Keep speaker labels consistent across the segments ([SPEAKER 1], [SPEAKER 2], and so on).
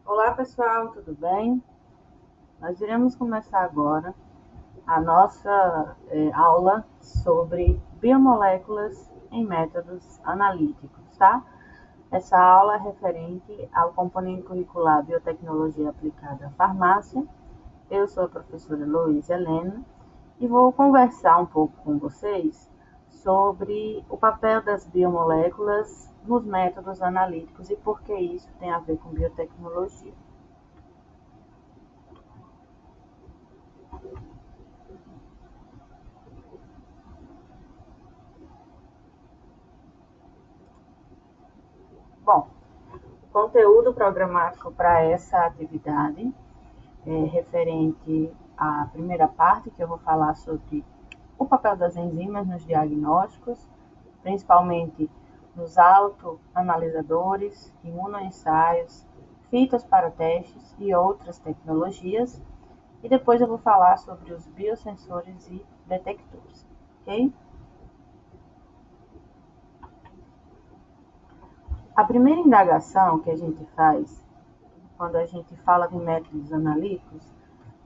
[SPEAKER 1] Olá pessoal, tudo bem? Nós iremos começar agora a nossa aula sobre biomoléculas em métodos analíticos, tá? Essa aula é referente ao componente curricular Biotecnologia Aplicada à Farmácia. Eu sou a professora Luísa Helena e vou conversar um pouco com vocês sobre o papel das biomoléculas nos métodos analíticos e por que isso tem a ver com biotecnologia. Bom, o conteúdo programático para essa atividade é referente à primeira parte, que eu vou falar sobre o papel das enzimas nos diagnósticos, principalmente nos autoanalisadores, imunoensaios, fitas para testes e outras tecnologias. E depois eu vou falar sobre os biosensores e detectores, ok? A primeira indagação que a gente faz quando a gente fala de métodos analíticos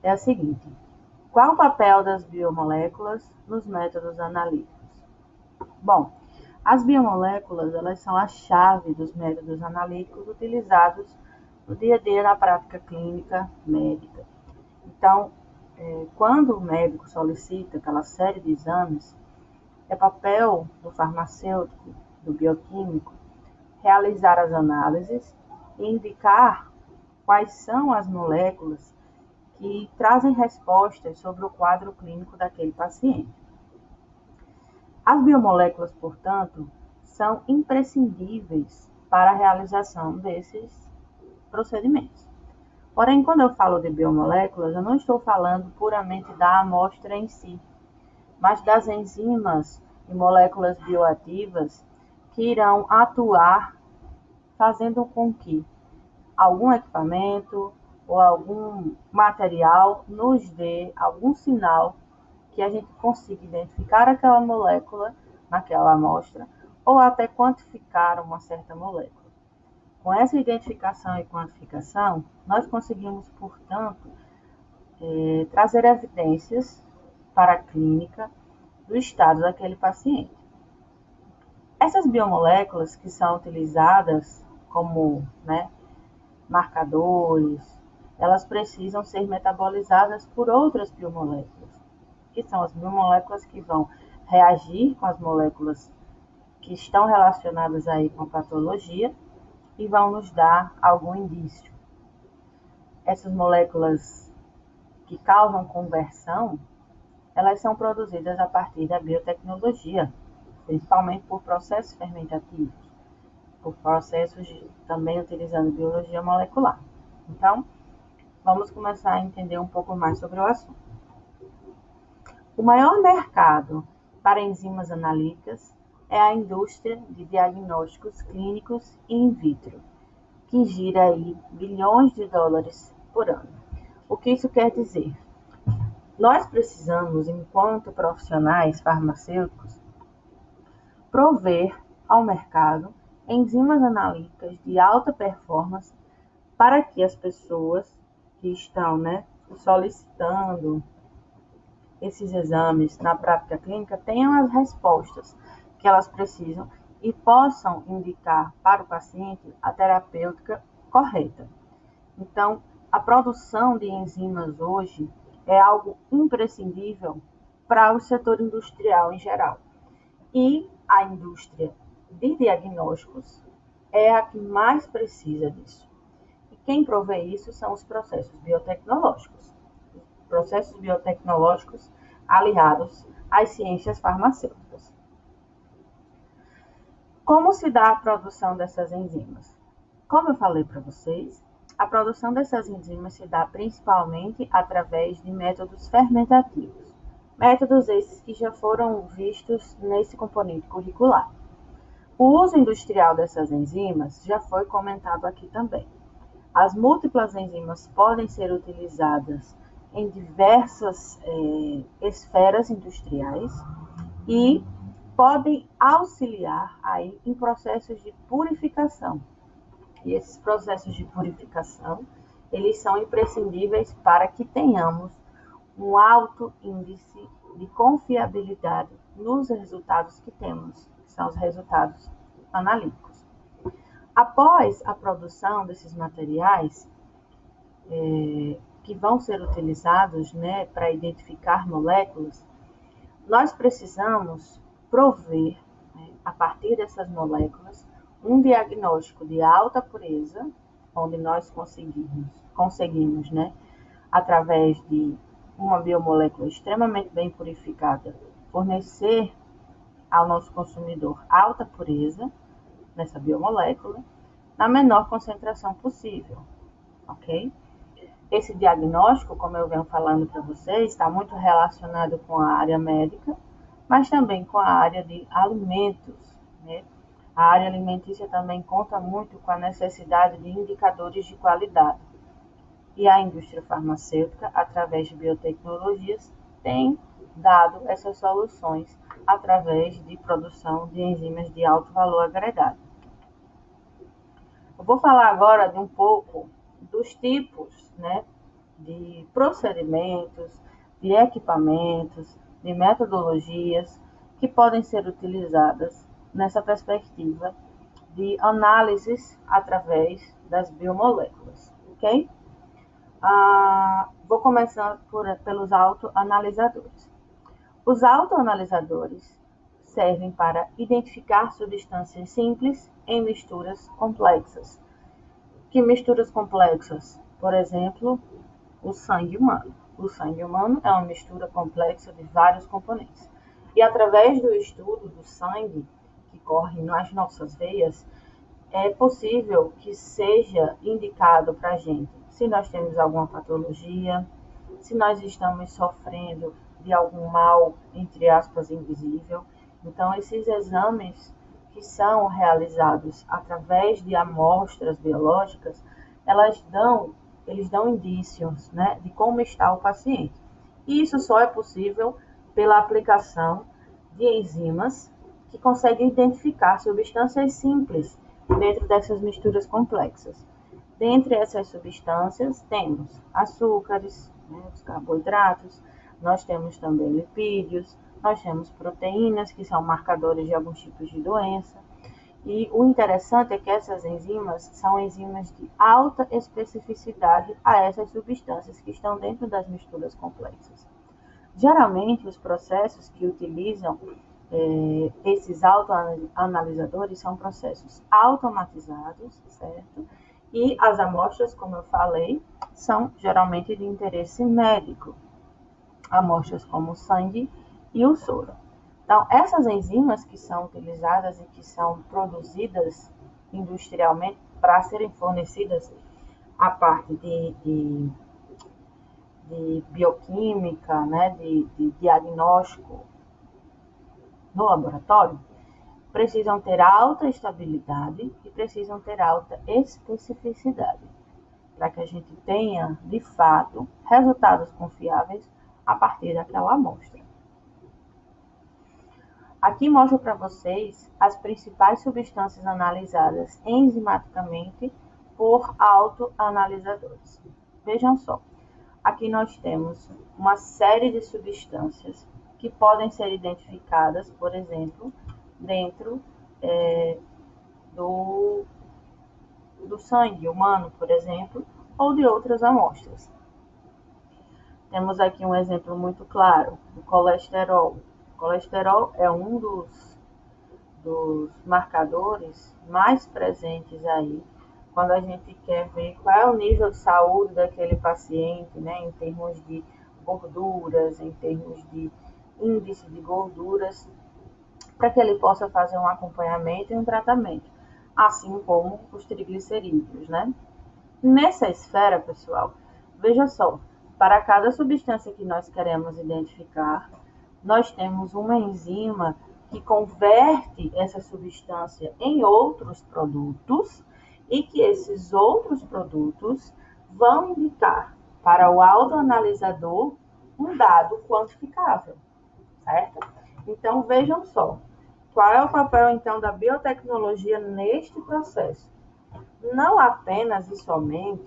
[SPEAKER 1] é a seguinte: qual o papel das biomoléculas nos métodos analíticos? Bom, as biomoléculas elas são a chave dos métodos analíticos utilizados no dia a dia na prática clínica médica. Então, quando o médico solicita aquela série de exames, é papel do farmacêutico, do bioquímico, realizar as análises e indicar quais são as moléculas que trazem respostas sobre o quadro clínico daquele paciente. As biomoléculas, portanto, são imprescindíveis para a realização desses procedimentos. Porém, quando eu falo de biomoléculas, eu não estou falando puramente da amostra em si, mas das enzimas e moléculas bioativas que irão atuar fazendo com que algum equipamento ou algum material nos dê algum sinal que a gente consiga identificar aquela molécula naquela amostra ou até quantificar uma certa molécula. Com essa identificação e quantificação, nós conseguimos, portanto, trazer evidências para a clínica do estado daquele paciente. Essas biomoléculas que são utilizadas como marcadores, elas precisam ser metabolizadas por outras biomoléculas, que são as biomoléculas que vão reagir com as moléculas que estão relacionadas aí com a patologia e vão nos dar algum indício. Essas moléculas que causam conversão, elas são produzidas a partir da biotecnologia, principalmente por processos fermentativos, por processos também utilizando biologia molecular. Então, vamos começar a entender um pouco mais sobre o assunto. O maior mercado para enzimas analíticas é a indústria de diagnósticos clínicos e in vitro, que gira aí bilhões de dólares por ano. O que isso quer dizer? Nós precisamos, enquanto profissionais farmacêuticos, prover ao mercado enzimas analíticas de alta performance para que as pessoas que estão solicitando esses exames na prática clínica tenham as respostas que elas precisam e possam indicar para o paciente a terapêutica correta. Então, a produção de enzimas hoje é algo imprescindível para o setor industrial em geral. E a indústria de diagnósticos é a que mais precisa disso. E quem provê isso são os processos biotecnológicos. Processos biotecnológicos aliados às ciências farmacêuticas. Como se dá a produção dessas enzimas? Como eu falei para vocês, a produção dessas enzimas se dá principalmente através de métodos fermentativos. Métodos esses que já foram vistos nesse componente curricular. O uso industrial dessas enzimas já foi comentado aqui também. As múltiplas enzimas podem ser utilizadas em diversas esferas industriais e podem auxiliar aí em processos de purificação. E esses processos de purificação, eles são imprescindíveis para que tenhamos um alto índice de confiabilidade nos resultados que temos, que são os resultados analíticos. Após a produção desses materiais, que vão ser utilizados, né, para identificar moléculas, nós precisamos prover, né, a partir dessas moléculas, um diagnóstico de alta pureza, onde nós conseguimos, né, através de uma biomolécula extremamente bem purificada, fornecer ao nosso consumidor alta pureza nessa biomolécula, na menor concentração possível, ok? Esse diagnóstico, como eu venho falando para vocês, está muito relacionado com a área médica, mas também com a área de alimentos, né? A área alimentícia também conta muito com a necessidade de indicadores de qualidade. E a indústria farmacêutica, através de biotecnologias, tem dado essas soluções através de produção de enzimas de alto valor agregado. Eu vou falar agora de um pouco dos tipos, né, de procedimentos, de equipamentos, de metodologias que podem ser utilizadas nessa perspectiva de análises através das biomoléculas, ok? Vou começar pelos autoanalisadores. Os autoanalisadores servem para identificar substâncias simples em misturas complexas. Que misturas complexas? Por exemplo, o sangue humano. O sangue humano é uma mistura complexa de vários componentes. E através do estudo do sangue que corre nas nossas veias, é possível que seja indicado para a gente se nós temos alguma patologia, se nós estamos sofrendo de algum mal, entre aspas, invisível. Então, esses exames que são realizados através de amostras biológicas, eles dão indícios, né, de como está o paciente. E isso só é possível pela aplicação de enzimas que conseguem identificar substâncias simples dentro dessas misturas complexas. Dentre essas substâncias, temos açúcares, né, os carboidratos, nós temos também lipídios, nós temos proteínas, que são marcadores de alguns tipos de doença. E o interessante é que essas enzimas são enzimas de alta especificidade a essas substâncias que estão dentro das misturas complexas. Geralmente, os processos que utilizam esses autoanalisadores são processos automatizados, certo? E as amostras, como eu falei, são geralmente de interesse médico. Amostras como o sangue e o soro. Então, essas enzimas que são utilizadas e que são produzidas industrialmente para serem fornecidas à parte de bioquímica, né, de diagnóstico no laboratório, precisam ter alta estabilidade e precisam ter alta especificidade, para que a gente tenha, de fato, resultados confiáveis a partir daquela amostra. Aqui mostro para vocês as principais substâncias analisadas enzimaticamente por autoanalisadores. Vejam só, aqui nós temos uma série de substâncias que podem ser identificadas, por exemplo, dentro do sangue humano, por exemplo, ou de outras amostras. Temos aqui um exemplo muito claro, o colesterol. O colesterol é um dos marcadores mais presentes aí, quando a gente quer ver qual é o nível de saúde daquele paciente, né, em termos de gorduras, em termos de índice de gorduras, para que ele possa fazer um acompanhamento e um tratamento, assim como os triglicerídeos, né? Nessa esfera, pessoal, veja só, para cada substância que nós queremos identificar, nós temos uma enzima que converte essa substância em outros produtos e que esses outros produtos vão indicar para o autoanalisador um dado quantificável, certo? Então, vejam só, qual é o papel, então, da biotecnologia neste processo? não apenas e somente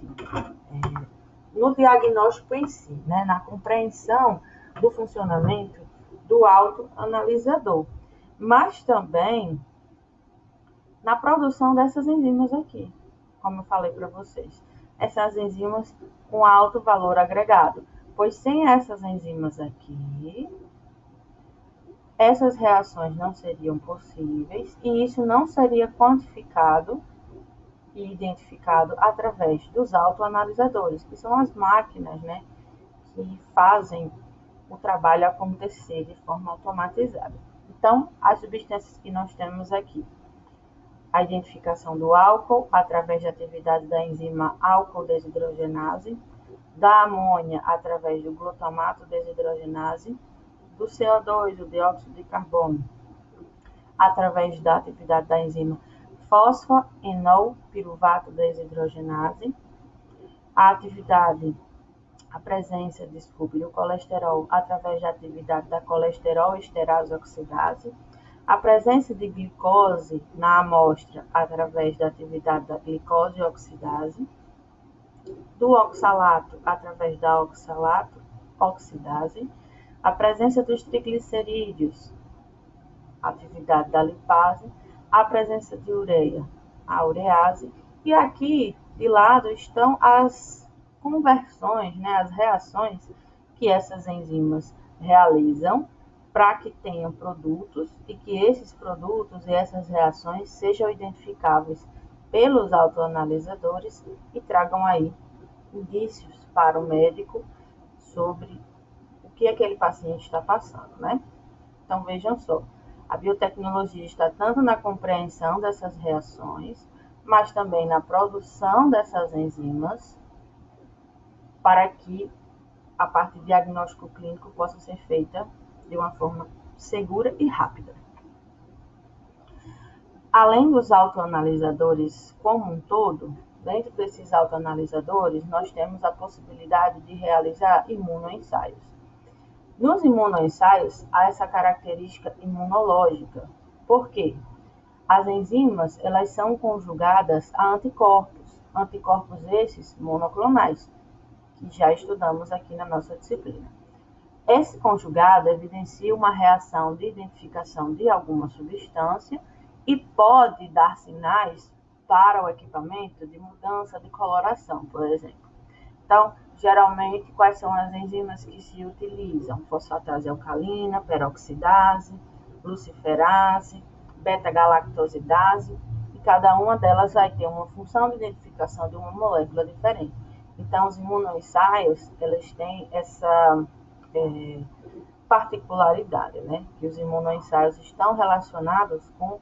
[SPEAKER 1] no diagnóstico em si, né, na compreensão do funcionamento do autoanalisador, mas também na produção dessas enzimas aqui, como eu falei para vocês. Essas enzimas com alto valor agregado, pois sem essas enzimas aqui, essas reações não seriam possíveis e isso não seria quantificado e identificado através dos autoanalisadores, que são as máquinas, né, que fazem o trabalho acontecer de forma automatizada. Então, as substâncias que nós temos aqui: a identificação do álcool através da atividade da enzima álcool desidrogenase, da amônia através do glutamato desidrogenase, do CO2, o dióxido de carbono, através da atividade da enzima fosfoenol piruvato desidrogenase, a presença, do colesterol através da atividade da colesterol esterase oxidase, a presença de glicose na amostra através da atividade da glicose oxidase, do oxalato através da oxalato oxidase, a presença dos triglicerídeos, atividade da lipase, a presença de ureia, a urease, e aqui de lado estão as conversões, né, as reações que essas enzimas realizam para que tenham produtos e que esses produtos e essas reações sejam identificáveis pelos autoanalisadores e tragam aí indícios para o médico sobre o que aquele paciente está passando, né? Então vejam só, a biotecnologia está tanto na compreensão dessas reações, mas também na produção dessas enzimas para que a parte de diagnóstico clínico possa ser feita de uma forma segura e rápida. Além dos autoanalisadores como um todo, dentro desses autoanalisadores, nós temos a possibilidade de realizar imunoensaios. Nos imunoensaios, há essa característica imunológica. Por quê? As enzimas, elas são conjugadas a anticorpos, anticorpos esses monoclonais, que já estudamos aqui na nossa disciplina. Esse conjugado evidencia uma reação de identificação de alguma substância e pode dar sinais para o equipamento de mudança de coloração, por exemplo. Então, geralmente, quais são as enzimas que se utilizam? Fosfatase alcalina, peroxidase, luciferase, beta-galactosidase, e cada uma delas vai ter uma função de identificação de uma molécula diferente. Então, os imunoensaios, eles têm essa particularidade, né? Que os imunoensaios estão relacionados com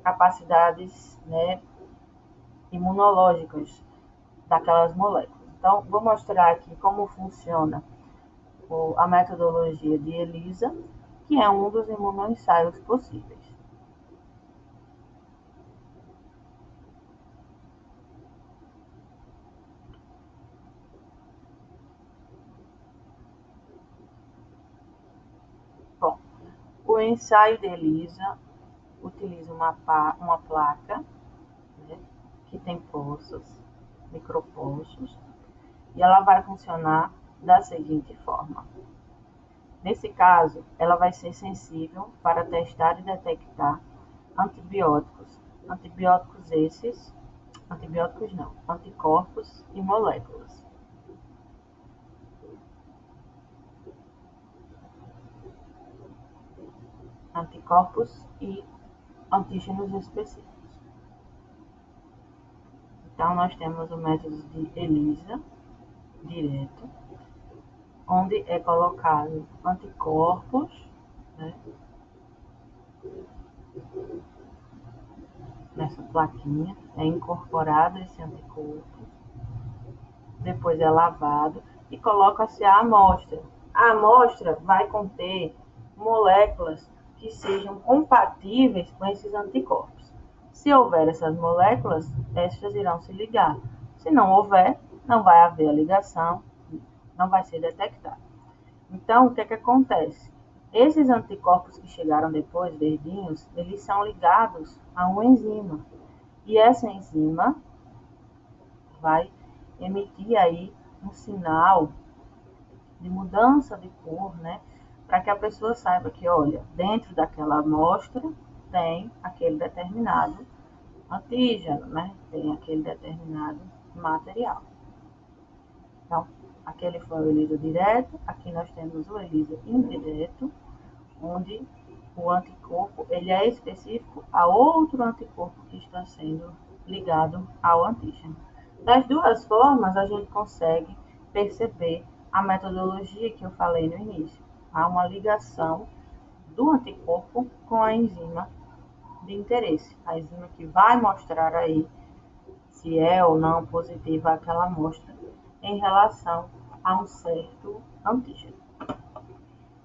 [SPEAKER 1] capacidades, né, imunológicas daquelas moléculas. Então, vou mostrar aqui como funciona a metodologia de ELISA, que é um dos imunoensaios possíveis. Bom, o ensaio de ELISA utiliza uma placa, né, que tem poços, micropoços, e ela vai funcionar da seguinte forma. Nesse caso, ela vai ser sensível para testar e detectar antibióticos. Anticorpos e moléculas. Anticorpos e antígenos específicos. Então, nós temos o método de ELISA, direto, onde é colocado anticorpos, né, nessa plaquinha, é incorporado esse anticorpo, depois é lavado e coloca-se a amostra. A amostra vai conter moléculas que sejam compatíveis com esses anticorpos. Se houver essas moléculas, estas irão se ligar. Se não houver, não vai haver a ligação, não vai ser detectado. Então, o que é que acontece? Esses anticorpos que chegaram depois, verdinhos, eles são ligados a uma enzima. E essa enzima, vai emitir aí um sinal de mudança de cor, né? Para que a pessoa saiba que, olha, dentro daquela amostra tem aquele determinado antígeno, né? Tem aquele determinado material. Então, aquele foi o ELISA direto, aqui nós temos o ELISA indireto, onde o anticorpo ele é específico a outro anticorpo que está sendo ligado ao antígeno. Das duas formas, a gente consegue perceber a metodologia que eu falei no início. Há uma ligação do anticorpo com a enzima de interesse, a enzima que vai mostrar aí se é ou não positiva aquela amostra em relação a um certo antígeno.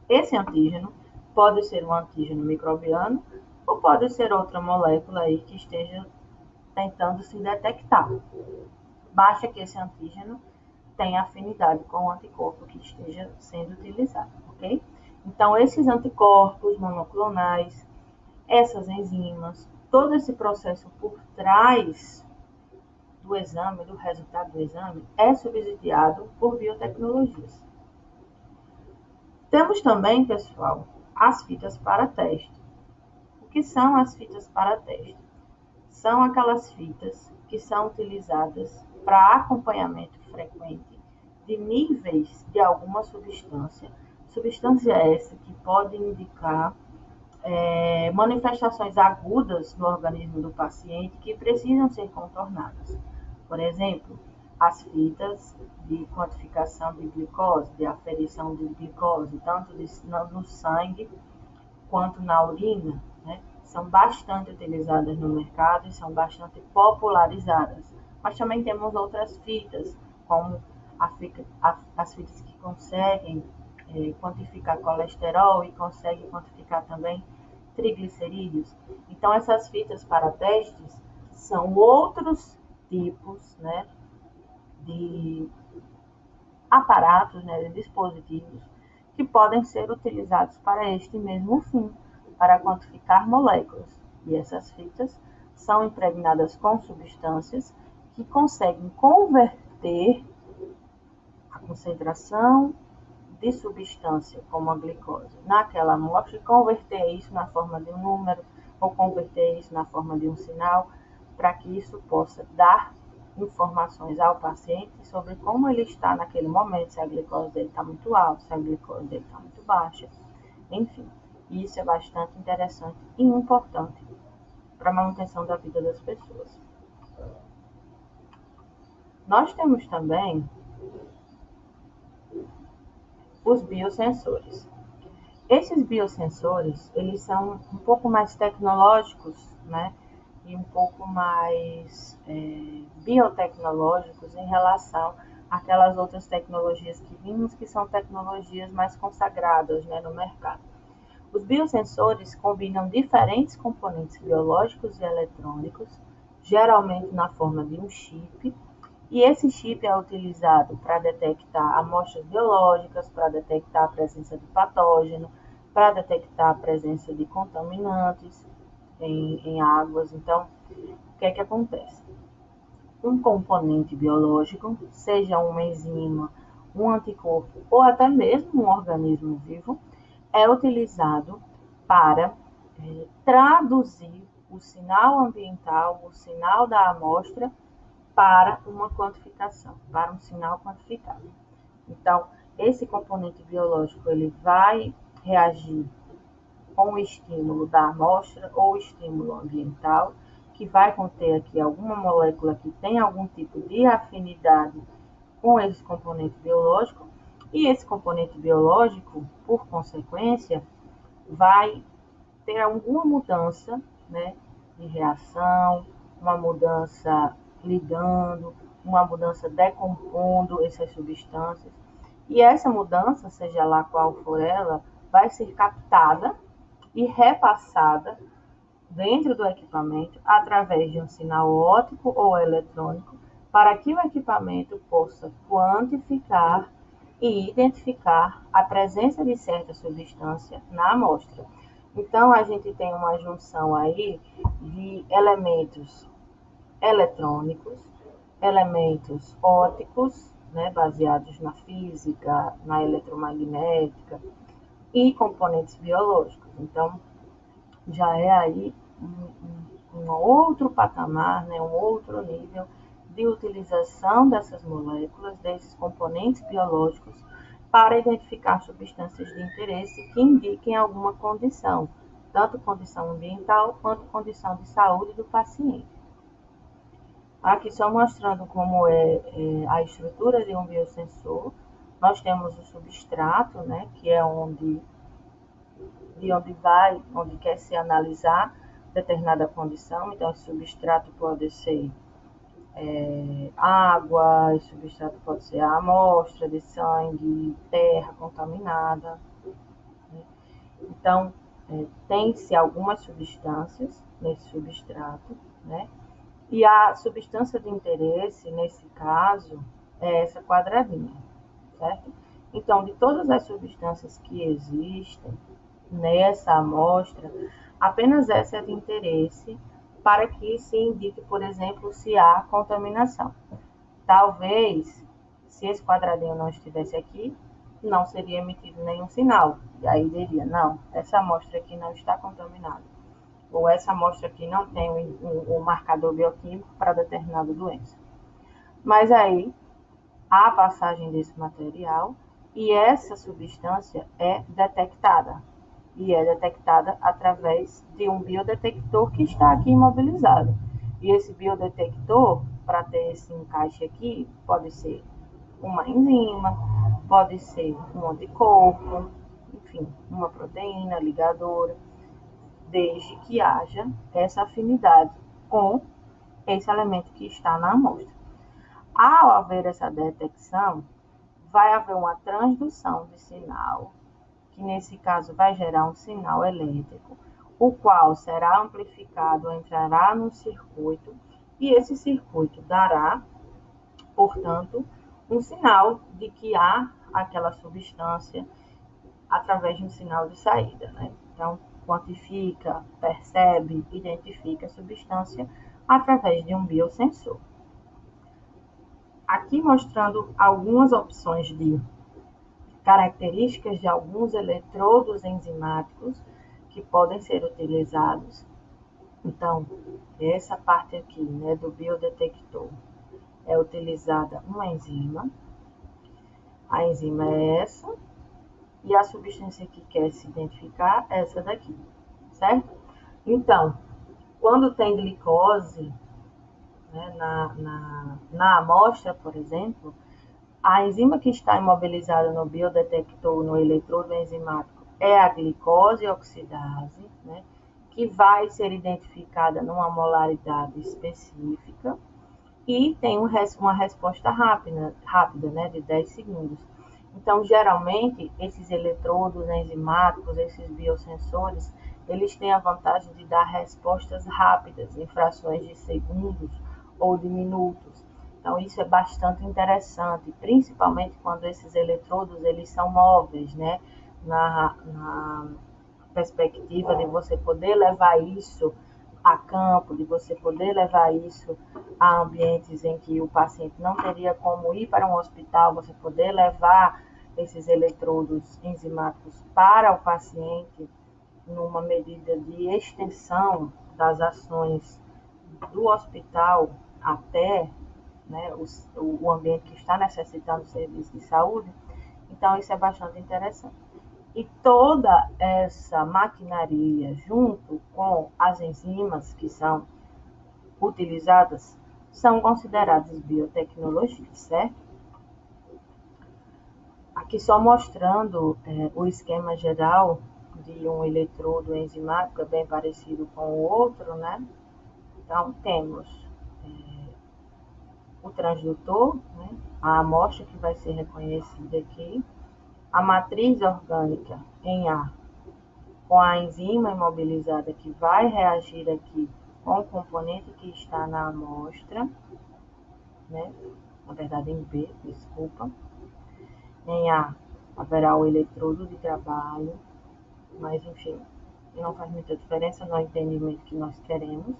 [SPEAKER 1] Esse antígeno pode ser um antígeno microbiano ou pode ser outra molécula aí que esteja tentando se detectar. Basta que esse antígeno tenha afinidade com o anticorpo que esteja sendo utilizado, ok? Então, esses anticorpos monoclonais, essas enzimas, todo esse processo por trás do exame, do resultado do exame, é subsidiado por biotecnologias. Temos também, pessoal, as fitas para teste. O que são as fitas para teste? São aquelas fitas que são utilizadas para acompanhamento frequente de níveis de alguma substância. Substância essa que pode indicar manifestações agudas no organismo do paciente que precisam ser contornadas. Por exemplo, as fitas de quantificação de glicose, de aferição de glicose, tanto no sangue quanto na urina, né? São bastante utilizadas no mercado e são bastante popularizadas. Mas também temos outras fitas, como as fitas que conseguem quantificar colesterol e conseguem quantificar também triglicerídeos. Então, essas fitas para testes são outros tipos, né, de aparatos, né, de dispositivos que podem ser utilizados para este mesmo fim, para quantificar moléculas. E essas fitas são impregnadas com substâncias que conseguem converter a concentração de substância, como a glicose, naquela amostra e converter isso na forma de um número ou converter isso na forma de um sinal, para que isso possa dar informações ao paciente sobre como ele está naquele momento, se a glicose dele está muito alta, se a glicose dele está muito baixa, enfim. Isso é bastante interessante e importante para a manutenção da vida das pessoas. Nós temos também os biosensores. Esses biosensores, eles são um pouco mais tecnológicos, né? E um pouco mais biotecnológicos em relação àquelas outras tecnologias que vimos, que são tecnologias mais consagradas, né, no mercado. Os biosensores combinam diferentes componentes biológicos e eletrônicos, geralmente na forma de um chip, e esse chip é utilizado para detectar amostras biológicas, para detectar a presença de patógeno, para detectar a presença de contaminantes em águas. Então, o que é que acontece? Um componente biológico, seja uma enzima, um anticorpo ou até mesmo um organismo vivo, é utilizado para traduzir o sinal ambiental, o sinal da amostra, para uma quantificação, para um sinal quantificado. Então, esse componente biológico ele vai reagir com o estímulo da amostra ou estímulo ambiental, que vai conter aqui alguma molécula que tem algum tipo de afinidade com esse componente biológico, e esse componente biológico, por consequência, vai ter alguma mudança, né, de reação, uma mudança ligando, uma mudança decompondo essas substâncias. E essa mudança, seja lá qual for ela, vai ser captada e repassada dentro do equipamento através de um sinal óptico ou eletrônico, para que o equipamento possa quantificar e identificar a presença de certa substância na amostra. Então, a gente tem uma junção aí de elementos eletrônicos elementos ópticos, né, baseados na física, na eletromagnética e componentes biológicos. Então, já é aí um outro patamar, né, um outro nível de utilização dessas moléculas, desses componentes biológicos, para identificar substâncias de interesse que indiquem alguma condição, tanto condição ambiental quanto condição de saúde do paciente. Aqui só mostrando como é a estrutura de um biosensor. Nós temos o substrato, né, que é onde quer se analisar determinada condição. Então, esse substrato pode ser água, esse substrato pode ser a amostra de sangue, terra contaminada. Né? Então, tem-se algumas substâncias nesse substrato, né? E a substância de interesse, nesse caso, é essa quadradinha, certo? Então, de todas as substâncias que existem nessa amostra, apenas essa é de interesse para que se indique, por exemplo, se há contaminação. Talvez, se esse quadradinho não estivesse aqui, não seria emitido nenhum sinal. E aí diria, não, essa amostra aqui não está contaminada. Ou essa amostra aqui não tem um marcador bioquímico para determinada doença. Mas aí, há a passagem desse material e essa substância é detectada. E é detectada através de um biodetector que está aqui imobilizado. E esse biodetector, para ter esse encaixe aqui, pode ser uma enzima, pode ser um anticorpo, enfim, uma proteína ligadora, desde que haja essa afinidade com esse elemento que está na amostra. Ao haver essa detecção, vai haver uma transdução de sinal, que nesse caso vai gerar um sinal elétrico, o qual será amplificado, entrará no circuito, e esse circuito dará, portanto, um sinal de que há aquela substância através de um sinal de saída, né? Então, quantifica, percebe, identifica a substância através de um biosensor. Aqui mostrando algumas opções de características de alguns eletrodos enzimáticos que podem ser utilizados. Então, essa parte aqui, né, do biodetector, é utilizada uma enzima. A enzima é essa, e a substância que quer se identificar é essa daqui, certo? Então, quando tem glicose, né, na amostra, por exemplo, a enzima que está imobilizada no biodetector, no eletrodo enzimático, é a glicose oxidase, né, que vai ser identificada numa molaridade específica e tem uma resposta rápida, né, de 10 segundos. Então, geralmente, esses eletrodos enzimáticos, esses biosensores, eles têm a vantagem de dar respostas rápidas, em frações de segundos ou de minutos. Então, isso é bastante interessante, principalmente quando esses eletrodos eles são móveis, né? Na perspectiva de você poder levar isso a campo, de você poder levar isso a ambientes em que o paciente não teria como ir para um hospital, você poder levar esses eletrodos enzimáticos para o paciente numa medida de extensão das ações do hospital até, né, o ambiente que está necessitando de serviço de saúde. Então, isso é bastante interessante. E toda essa maquinaria, junto com as enzimas que são utilizadas, são consideradas biotecnologias, certo? Aqui só mostrando o esquema geral de um eletrodo enzimático, bem parecido com o outro, né? Então, temos o transdutor, né? A amostra que vai ser reconhecida aqui, a matriz orgânica em A, com a enzima imobilizada que vai reagir aqui com o componente que está na amostra, né? Na verdade em B, desculpa. Em A haverá o eletrodo de trabalho, mas enfim, não faz muita diferença no entendimento que nós queremos.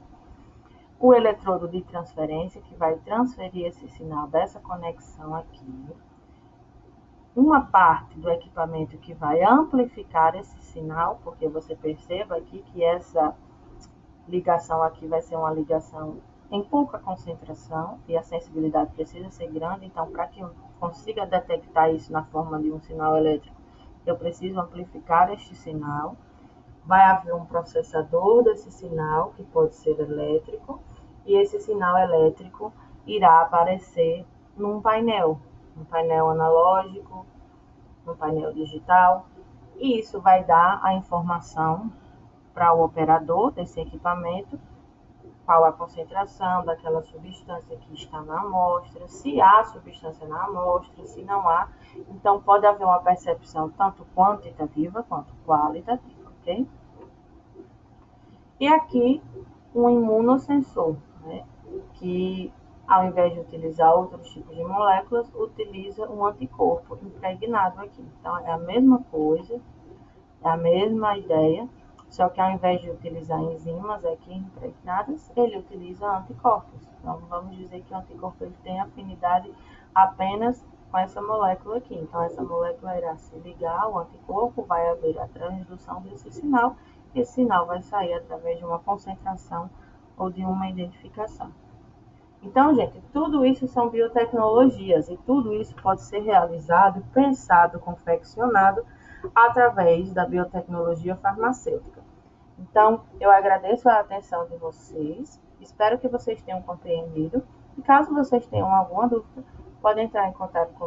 [SPEAKER 1] o eletrodo de transferência, que vai transferir esse sinal dessa conexão aqui, uma parte do equipamento que vai amplificar esse sinal, porque você perceba aqui que essa ligação aqui vai ser uma ligação em pouca concentração e a sensibilidade precisa ser grande, então para que eu consiga detectar isso na forma de um sinal elétrico, eu preciso amplificar este sinal. Vai haver um processador desse sinal, que pode ser elétrico, e esse sinal elétrico irá aparecer num painel analógico, num painel digital, e isso vai dar a informação para o operador desse equipamento, qual a concentração daquela substância que está na amostra, se há substância na amostra, se não há. Então, pode haver uma percepção tanto quantitativa quanto qualitativa, ok? E aqui, um imunossensor, né, que ao invés de utilizar outros tipos de moléculas, utiliza um anticorpo impregnado aqui. Então, é a mesma coisa, é a mesma ideia, só que ao invés de utilizar enzimas aqui impregnadas, ele utiliza anticorpos. Então, vamos dizer que o anticorpo ele tem afinidade apenas com essa molécula aqui. Então, essa molécula irá se ligar ao anticorpo, vai haver a transdução desse sinal, e esse sinal vai sair através de uma concentração ou de uma identificação. Então, gente, tudo isso são biotecnologias e tudo isso pode ser realizado, pensado, confeccionado através da biotecnologia farmacêutica. Então, eu agradeço a atenção de vocês, espero que vocês tenham compreendido e caso vocês tenham alguma dúvida, podem entrar em contato comigo.